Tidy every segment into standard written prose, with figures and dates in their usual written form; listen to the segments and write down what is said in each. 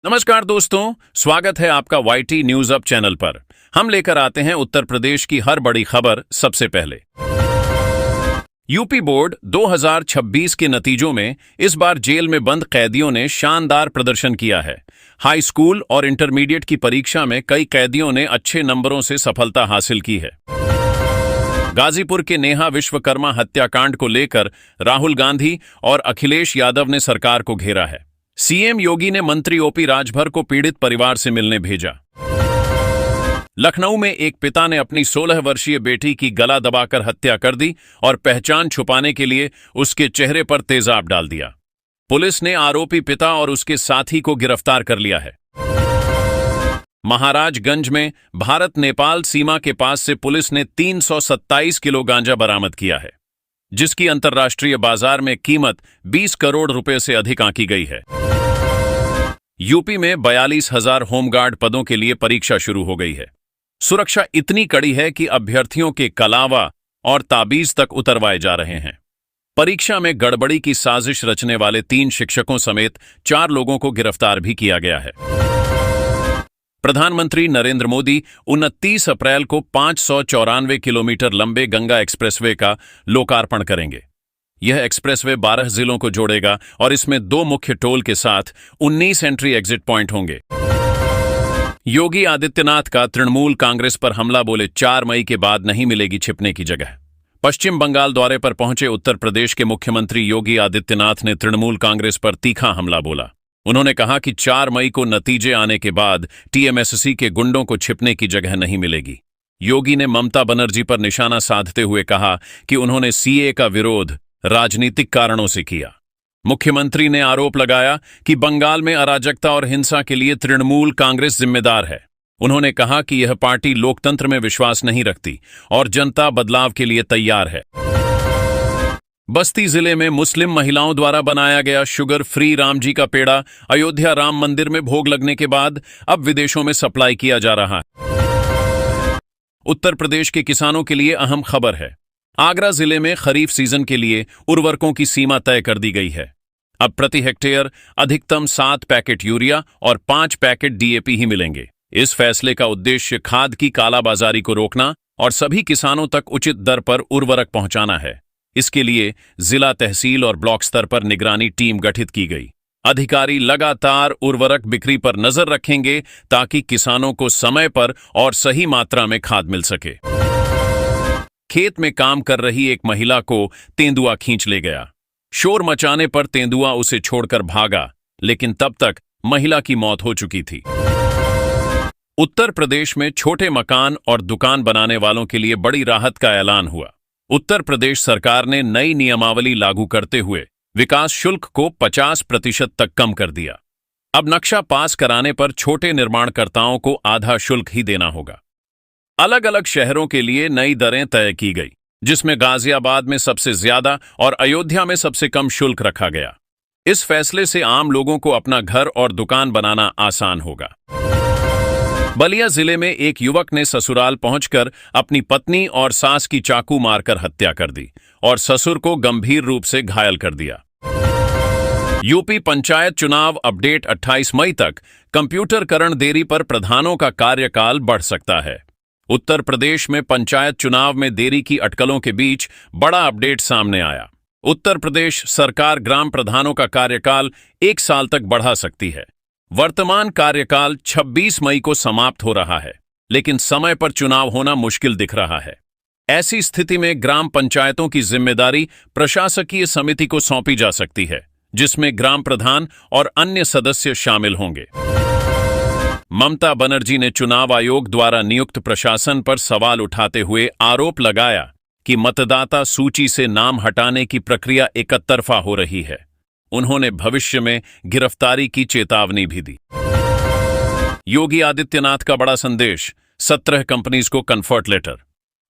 नमस्कार दोस्तों, स्वागत है आपका वाईटी न्यूज अप चैनल पर। हम लेकर आते हैं उत्तर प्रदेश की हर बड़ी खबर सबसे पहले। यूपी बोर्ड 2026 के नतीजों में इस बार जेल में बंद कैदियों ने शानदार प्रदर्शन किया है। हाई स्कूल और इंटरमीडिएट की परीक्षा में कई कैदियों ने अच्छे नंबरों से सफलता हासिल की है। गाजीपुर के नेहा विश्वकर्मा हत्याकांड को लेकर राहुल गांधी और अखिलेश यादव ने सरकार को घेरा है। सीएम योगी ने मंत्री ओपी राजभर को पीड़ित परिवार से मिलने भेजा। लखनऊ में एक पिता ने अपनी 16 वर्षीय बेटी की गला दबाकर हत्या कर दी और पहचान छुपाने के लिए उसके चेहरे पर तेजाब डाल दिया। पुलिस ने आरोपी पिता और उसके साथी को गिरफ्तार कर लिया है। महाराजगंज में भारत नेपाल सीमा के पास से पुलिस ने 327 किलो गांजा बरामद किया है, जिसकी अंतर्राष्ट्रीय बाजार में कीमत 20 करोड़ रुपए से अधिक आंकी गई है। यूपी में 42,000 होमगार्ड पदों के लिए परीक्षा शुरू हो गई है। सुरक्षा इतनी कड़ी है कि अभ्यर्थियों के कलावा और ताबीज तक उतरवाए जा रहे हैं। परीक्षा में गड़बड़ी की साजिश रचने वाले 3 शिक्षकों समेत 4 लोगों को गिरफ्तार भी किया गया है। प्रधानमंत्री नरेंद्र मोदी 29 अप्रैल को 594 किलोमीटर लंबे गंगा एक्सप्रेसवे का लोकार्पण करेंगे। यह एक्सप्रेसवे 12 जिलों को जोड़ेगा और इसमें 2 मुख्य टोल के साथ 19 एंट्री एग्जिट पॉइंट होंगे। योगी आदित्यनाथ का तृणमूल कांग्रेस पर हमला, बोले 4 मई के बाद नहीं मिलेगी छिपने की जगह। पश्चिम बंगाल दौरे पर पहुंचे उत्तर प्रदेश के मुख्यमंत्री योगी आदित्यनाथ ने तृणमूल कांग्रेस पर तीखा हमला बोला। उन्होंने कहा कि 4 मई को नतीजे आने के बाद टीएमएससी के गुंडों को छिपने की जगह नहीं मिलेगी। योगी ने ममता बनर्जी पर निशाना साधते हुए कहा कि उन्होंने सीए का विरोध राजनीतिक कारणों से किया। मुख्यमंत्री ने आरोप लगाया कि बंगाल में अराजकता और हिंसा के लिए तृणमूल कांग्रेस जिम्मेदार है। उन्होंने कहा कि यह पार्टी लोकतंत्र में विश्वास नहीं रखती और जनता बदलाव के लिए तैयार है। बस्ती जिले में मुस्लिम महिलाओं द्वारा बनाया गया शुगर फ्री राम जी का पेड़ा अयोध्या राम मंदिर में भोग लगने के बाद अब विदेशों में सप्लाई किया जा रहा है। उत्तर प्रदेश के किसानों के लिए अहम खबर है। आगरा जिले में खरीफ सीजन के लिए उर्वरकों की सीमा तय कर दी गई है। अब प्रति हेक्टेयर अधिकतम 7 पैकेट यूरिया और 5 पैकेट डीएपी ही मिलेंगे। इस फैसले का उद्देश्य खाद की कालाबाजारी को रोकना और सभी किसानों तक उचित दर पर उर्वरक पहुंचाना है। इसके लिए जिला, तहसील और ब्लॉक स्तर पर निगरानी टीम गठित की गई। अधिकारी लगातार उर्वरक बिक्री पर नजर रखेंगे ताकि किसानों को समय पर और सही मात्रा में खाद मिल सके। खेत में काम कर रही एक महिला को तेंदुआ खींच ले गया। शोर मचाने पर तेंदुआ उसे छोड़कर भागा, लेकिन तब तक महिला की मौत हो चुकी थी। उत्तर प्रदेश में छोटे मकान और दुकान बनाने वालों के लिए बड़ी राहत का ऐलान हुआ। उत्तर प्रदेश सरकार ने नई नियमावली लागू करते हुए विकास शुल्क को 50% तक कम कर दिया। अब नक्शा पास कराने पर छोटे निर्माणकर्ताओं को आधा शुल्क ही देना होगा। अलग अलग शहरों के लिए नई दरें तय की गई, जिसमें गाजियाबाद में सबसे ज्यादा और अयोध्या में सबसे कम शुल्क रखा गया। इस फैसले से आम लोगों को अपना घर और दुकान बनाना आसान होगा। बलिया जिले में एक युवक ने ससुराल पहुंचकर अपनी पत्नी और सास की चाकू मारकर हत्या कर दी और ससुर को गंभीर रूप से घायल कर दिया। यूपी पंचायत चुनाव अपडेट 28 मई तक कंप्यूटरकरण देरी पर प्रधानों का कार्यकाल बढ़ सकता है। उत्तर प्रदेश में पंचायत चुनाव में देरी की अटकलों के बीच बड़ा अपडेट सामने आया। उत्तर प्रदेश सरकार ग्राम प्रधानों का कार्यकाल 1 साल तक बढ़ा सकती है। वर्तमान कार्यकाल 26 मई को समाप्त हो रहा है, लेकिन समय पर चुनाव होना मुश्किल दिख रहा है। ऐसी स्थिति में ग्राम पंचायतों की जिम्मेदारी प्रशासकीय समिति को सौंपी जा सकती है, जिसमें ग्राम प्रधान और अन्य सदस्य शामिल होंगे। ममता बनर्जी ने चुनाव आयोग द्वारा नियुक्त प्रशासन पर सवाल उठाते हुए आरोप लगाया कि मतदाता सूची से नाम हटाने की प्रक्रिया एकतरफा हो रही है। उन्होंने भविष्य में गिरफ्तारी की चेतावनी भी दी। योगी आदित्यनाथ का बड़ा संदेश, 17 कंपनीज को कंफर्ट लेटर।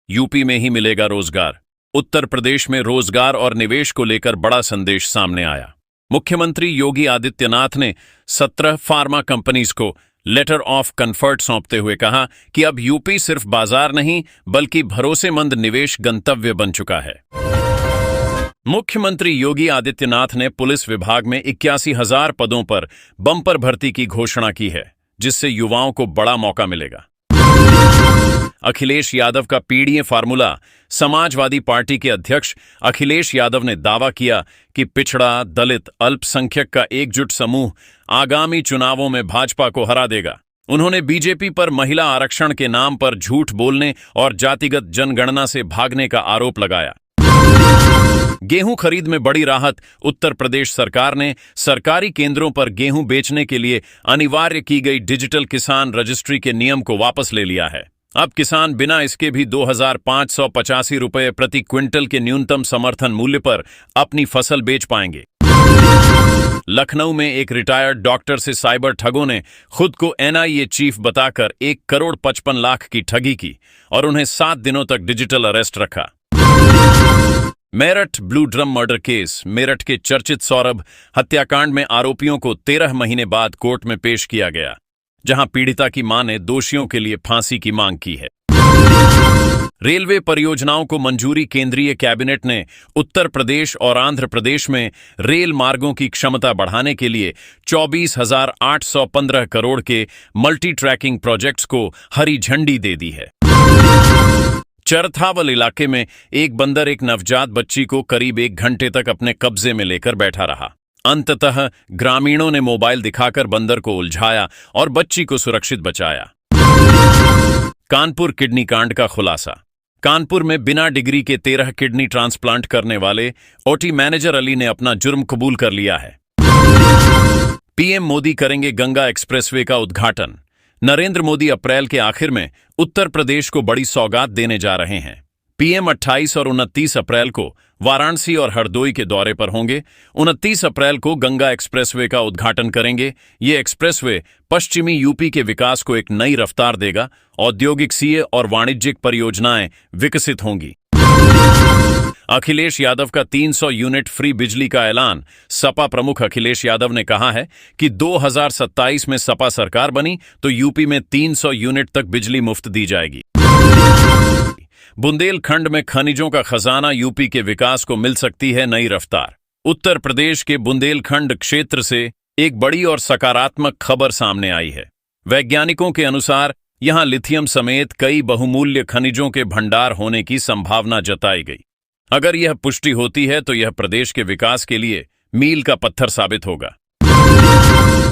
यूपी में ही मिलेगा रोजगार। उत्तर प्रदेश में रोजगार और निवेश को लेकर बड़ा संदेश सामने आया। मुख्यमंत्री योगी आदित्यनाथ ने 17 फार्मा कंपनीज को लेटर ऑफ कंफर्ट सौंपते हुए कहा कि अब यूपी सिर्फ बाजार नहीं बल्कि भरोसेमंद निवेश गंतव्य बन चुका है। मुख्यमंत्री योगी आदित्यनाथ ने पुलिस विभाग में 81,000 पदों पर बम्पर भर्ती की घोषणा की है, जिससे युवाओं को बड़ा मौका मिलेगा। अखिलेश यादव का पीडीए फार्मूला। समाजवादी पार्टी के अध्यक्ष अखिलेश यादव ने दावा किया कि पिछड़ा, दलित, अल्पसंख्यक का एकजुट समूह आगामी चुनावों में भाजपा को हरा देगा। उन्होंने बीजेपी पर महिला आरक्षण के नाम पर झूठ बोलने और जातिगत जनगणना से भागने का आरोप लगाया। गेहूं खरीद में बड़ी राहत। उत्तर प्रदेश सरकार ने सरकारी केंद्रों पर गेहूं बेचने के लिए अनिवार्य की गई डिजिटल किसान रजिस्ट्री के नियम को वापस ले लिया है। अब किसान बिना इसके भी 2,585 रुपये प्रति क्विंटल के न्यूनतम समर्थन मूल्य पर अपनी फसल बेच पाएंगे। लखनऊ में एक रिटायर्ड डॉक्टर से साइबर ठगों ने खुद को एनआईए चीफ बताकर 1,55,00,000 की ठगी की और उन्हें 7 दिनों तक डिजिटल अरेस्ट रखा। Meerut blue drum murder case. Meerut के चर्चित सौरभ हत्याकांड में आरोपियों को 13 महीने बाद कोर्ट में पेश किया गया, जहां पीड़िता की मां ने दोषियों के लिए फांसी की मांग की है। रेलवे परियोजनाओं को मंजूरी। केंद्रीय कैबिनेट ने उत्तर प्रदेश और आंध्र प्रदेश में रेल मार्गों की क्षमता बढ़ाने के लिए 24,815 करोड़ के मल्टी ट्रैकिंग प्रोजेक्ट्स को हरी झंडी दे दी है। चरथावल इलाके में एक बंदर एक नवजात बच्ची को करीब 1 घंटे तक अपने कब्जे में लेकर बैठा रहा। अंततः ग्रामीणों ने मोबाइल दिखाकर बंदर को उलझाया और बच्ची को सुरक्षित बचाया। कानपुर किडनी कांड का खुलासा। कानपुर में बिना डिग्री के 13 किडनी ट्रांसप्लांट करने वाले ओटी मैनेजर अली ने अपना जुर्म कबूल कर लिया है। पीएम मोदी करेंगे गंगा एक्सप्रेसवे का उद्घाटन। नरेंद्र मोदी अप्रैल के आखिर में उत्तर प्रदेश को बड़ी सौगात देने जा रहे हैं। पीएम 28 और 29 अप्रैल को वाराणसी और हरदोई के दौरे पर होंगे। 29 अप्रैल को गंगा एक्सप्रेसवे का उद्घाटन करेंगे। ये एक्सप्रेसवे पश्चिमी यूपी के विकास को एक नई रफ्तार देगा। औद्योगिक सीए और वाणिज्यिक परियोजनाएं विकसित होंगी। अखिलेश यादव का 300 यूनिट फ्री बिजली का ऐलान। सपा प्रमुख अखिलेश यादव ने कहा है कि 2027 में सपा सरकार बनी तो यूपी में 300 यूनिट तक बिजली मुफ्त दी जाएगी। बुंदेलखंड में खनिजों का खजाना। यूपी के विकास को मिल सकती है नई रफ्तार। उत्तर प्रदेश के बुंदेलखंड क्षेत्र से एक बड़ी और सकारात्मक खबर सामने आई है। वैज्ञानिकों के अनुसार यहां लिथियम समेत कई बहुमूल्य खनिजों के भंडार होने की संभावना जताई गई। अगर यह पुष्टि होती है तो यह प्रदेश के विकास के लिए मील का पत्थर साबित होगा।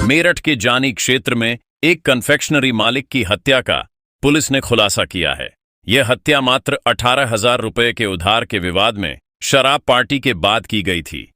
मेरठ के जानी क्षेत्र में एक कन्फेक्शनरी मालिक की हत्या का पुलिस ने खुलासा किया है। यह हत्या मात्र 18,000 रुपए के उधार के विवाद में शराब पार्टी के बाद की गई थी।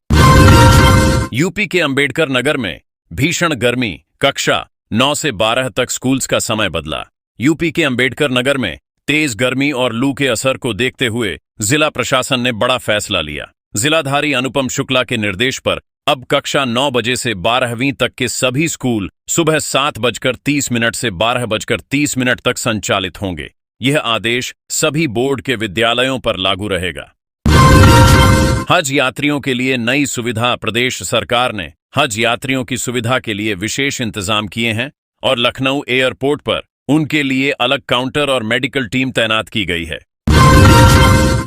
यूपी के अंबेडकर नगर में भीषण गर्मी। कक्षा 9 से 12 तक स्कूल्स का समय बदला। यूपी के अंबेडकर नगर में तेज गर्मी और लू के असर को देखते हुए जिला प्रशासन ने बड़ा फैसला लिया। जिलाधारी अनुपम शुक्ला के निर्देश पर अब कक्षा 9 बजे से 12वीं तक के सभी स्कूल सुबह 7:30 से 12:30 तक संचालित होंगे। यह आदेश सभी बोर्ड के विद्यालयों पर लागू रहेगा। हज यात्रियों के लिए नई सुविधा। प्रदेश सरकार ने हज यात्रियों की सुविधा के लिए विशेष इंतजाम किए हैं और लखनऊ एयरपोर्ट पर उनके लिए अलग काउंटर और मेडिकल टीम तैनात की गई है।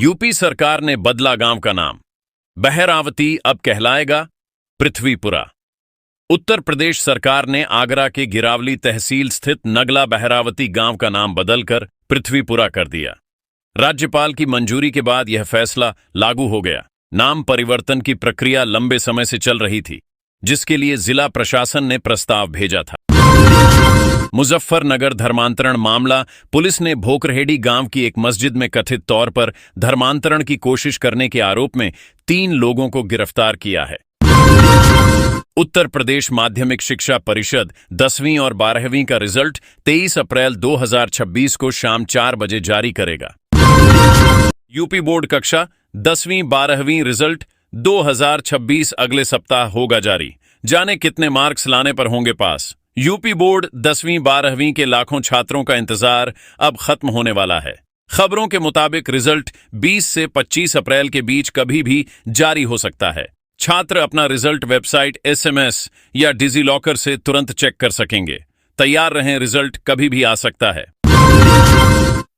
यूपी सरकार ने बदला गांव का नाम। बहरावती अब कहलाएगा पृथ्वीपुरा। उत्तर प्रदेश सरकार ने आगरा के गिरावली तहसील स्थित नगला बहरावती गांव का नाम बदलकर पृथ्वीपुरा कर दिया। राज्यपाल की मंजूरी के बाद यह फैसला लागू हो गया। नाम परिवर्तन की प्रक्रिया लंबे समय से चल रही थी, जिसके लिए जिला प्रशासन ने प्रस्ताव भेजा था। मुजफ्फरनगर धर्मांतरण मामला। पुलिस ने भोकरहेड़ी गांव की एक मस्जिद में कथित तौर पर धर्मांतरण की कोशिश करने के आरोप में 3 लोगों को गिरफ्तार किया है। उत्तर प्रदेश माध्यमिक शिक्षा परिषद 10वीं और 12वीं का रिजल्ट 23 अप्रैल 2026 को शाम 4 बजे जारी करेगा। यूपी बोर्ड कक्षा 10वीं 12वीं रिजल्ट 2026 अगले सप्ताह होगा जारी। जाने कितने मार्क्स लाने पर होंगे पास। यूपी बोर्ड 10वीं 12वीं के लाखों छात्रों का इंतजार अब खत्म होने वाला है। खबरों के मुताबिक रिजल्ट 20 से 25 अप्रैल के बीच कभी भी जारी हो सकता है। छात्र अपना रिजल्ट वेबसाइट, एसएमएस या डिजीलॉकर से तुरंत चेक कर सकेंगे। तैयार रहें, रिजल्ट कभी भी आ सकता है।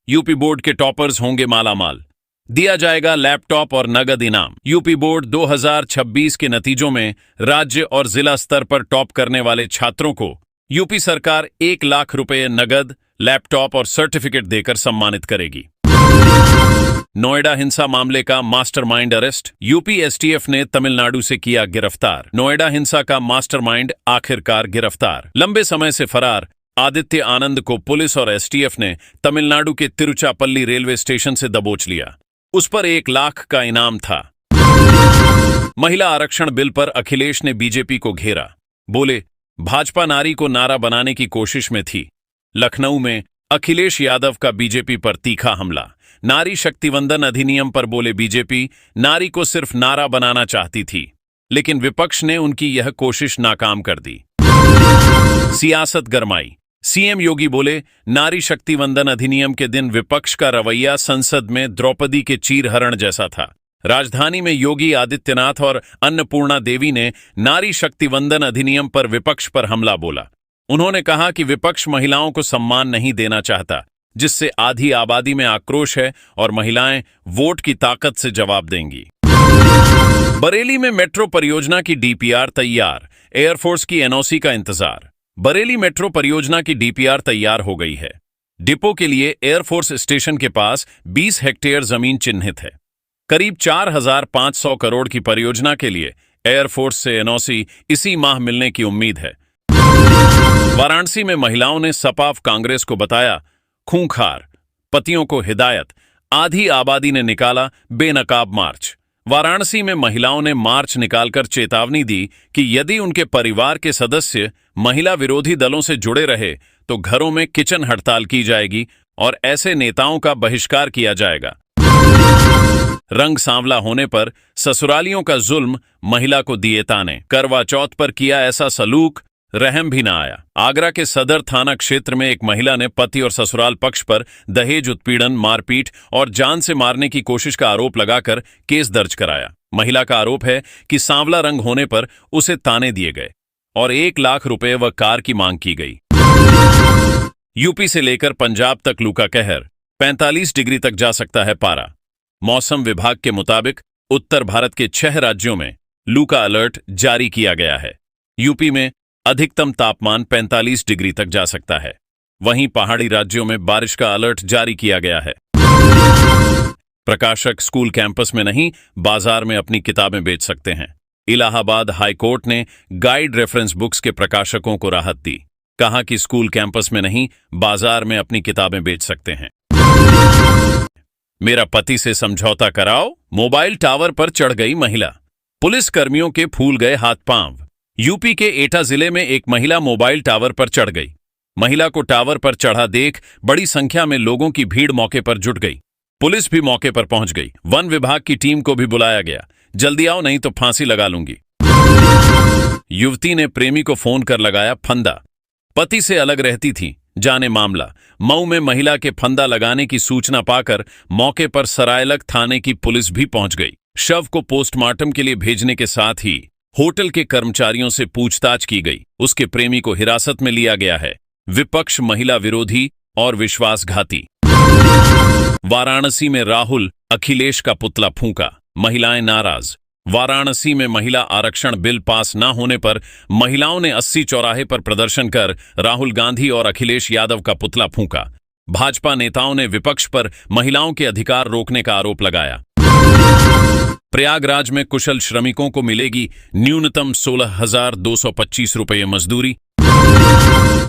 यूपी बोर्ड के टॉपर्स होंगे मालामाल। दिया जाएगा लैपटॉप और नगद इनाम। यूपी बोर्ड 2026 के नतीजों में राज्य और जिला स्तर पर टॉप करने वाले छात्रों को यूपी सरकार 1 लाख रुपए नगद, लैपटॉप और सर्टिफिकेट देकर सम्मानित करेगी। नोएडा हिंसा मामले का मास्टरमाइंड अरेस्ट, यूपी एसटीएफ ने तमिलनाडु से किया गिरफ्तार। नोएडा हिंसा का मास्टरमाइंड आखिरकार गिरफ्तार। लंबे समय से फरार आदित्य आनंद को पुलिस और एसटीएफ ने तमिलनाडु के तिरुचापल्ली रेलवे स्टेशन से दबोच लिया। उस पर 1 लाख का इनाम था। महिला आरक्षण बिल पर अखिलेश ने बीजेपी को घेरा। बोले, भाजपा नारी को नारा बनाने की कोशिश में थी। लखनऊ में अखिलेश यादव का बीजेपी पर तीखा हमला। नारी शक्ति वंदन अधिनियम पर बोले बीजेपी नारी को सिर्फ नारा बनाना चाहती थी, लेकिन विपक्ष ने उनकी यह कोशिश नाकाम कर दी। सियासत गरमाई। सीएम योगी बोले, नारी शक्ति वंदन अधिनियम के दिन विपक्ष का रवैया संसद में द्रौपदी के चीरहरण जैसा था। राजधानी में योगी आदित्यनाथ और अन्नपूर्णा देवी ने नारी शक्ति वंदन अधिनियम पर विपक्ष पर हमला बोला। उन्होंने कहा कि विपक्ष महिलाओं को सम्मान नहीं देना चाहता, जिससे आधी आबादी में आक्रोश है और महिलाएं वोट की ताकत से जवाब देंगी। बरेली में मेट्रो परियोजना की डीपीआर तैयार, एयरफोर्स की एनओसी का इंतजार। बरेली मेट्रो परियोजना की डीपीआर तैयार हो गई है। डिपो के लिए एयरफोर्स स्टेशन के पास 20 हेक्टेयर जमीन चिन्हित है। करीब 4,500 करोड़ की परियोजना के लिए एयरफोर्स से एनओसी इसी माह मिलने की उम्मीद है। वाराणसी में महिलाओं ने सपा कांग्रेस को बताया खूंखार, पतियों को हिदायत, आधी आबादी ने निकाला बेनकाब मार्च। वाराणसी में महिलाओं ने मार्च निकालकर चेतावनी दी कि यदि उनके परिवार के सदस्य महिला विरोधी दलों से जुड़े रहे तो घरों में किचन हड़ताल की जाएगी और ऐसे नेताओं का बहिष्कार किया जाएगा। रंग सांवला होने पर ससुरालियों का जुल्म, महिला को दिए ताने। करवा चौथ पर किया ऐसा सलूक, रहम भी ना आया। आगरा के सदर थाना क्षेत्र में एक महिला ने पति और ससुराल पक्ष पर दहेज उत्पीड़न, मारपीट और जान से मारने की कोशिश का आरोप लगाकर केस दर्ज कराया। महिला का आरोप है कि सांवला रंग होने पर उसे ताने दिए गए और 1 लाख रुपए व कार की मांग की गई। यूपी से लेकर पंजाब तक लू का कहर, 45 डिग्री तक जा सकता है पारा। मौसम विभाग के मुताबिक उत्तर भारत के 6 राज्यों में लू का अलर्ट जारी किया गया है। यूपी में अधिकतम तापमान 45 डिग्री तक जा सकता है। वहीं पहाड़ी राज्यों में बारिश का अलर्ट जारी किया गया है। प्रकाशक स्कूल कैंपस में नहीं, बाजार में अपनी किताबें बेच सकते हैं। इलाहाबाद हाई कोर्ट ने गाइड रेफरेंस बुक्स के प्रकाशकों को राहत दी। कहा कि स्कूल कैंपस में नहीं, बाजार में अपनी किताबें बेच सकते हैं। मेरा पति से समझौता कराओ, मोबाइल टावर पर चढ़ गई महिला। पुलिस कर्मियों के फूल गए हाथ पांव। यूपी के एटा जिले में एक महिला मोबाइल टावर पर चढ़ गई। महिला को टावर पर चढ़ा देख बड़ी संख्या में लोगों की भीड़ मौके पर जुट गई। पुलिस भी मौके पर पहुंच गई। वन विभाग की टीम को भी बुलाया गया। जल्दी आओ नहीं तो फांसी लगा लूंगी। युवती ने प्रेमी को फोन कर लगाया फंदा। पति से अलग रहती थी, जाने मामला। मऊ में महिला के फंदा लगाने की सूचना पाकर मौके पर सरायलक थाने की पुलिस भी पहुंच गई। शव को पोस्टमार्टम के लिए भेजने के साथ ही होटल के कर्मचारियों से पूछताछ की गई। उसके प्रेमी को हिरासत में लिया गया है। विपक्ष महिला विरोधी और विश्वासघाती। वाराणसी में राहुल अखिलेश का पुतला फूंका, महिलाएं नाराज। वाराणसी में महिला आरक्षण बिल पास न होने पर महिलाओं ने 80 चौराहे पर प्रदर्शन कर राहुल गांधी और अखिलेश यादव का पुतला फूंका। भाजपा नेताओं ने विपक्ष पर महिलाओं के अधिकार रोकने का आरोप लगाया। प्रयागराज में कुशल श्रमिकों को मिलेगी न्यूनतम 16,225 रुपये मजदूरी।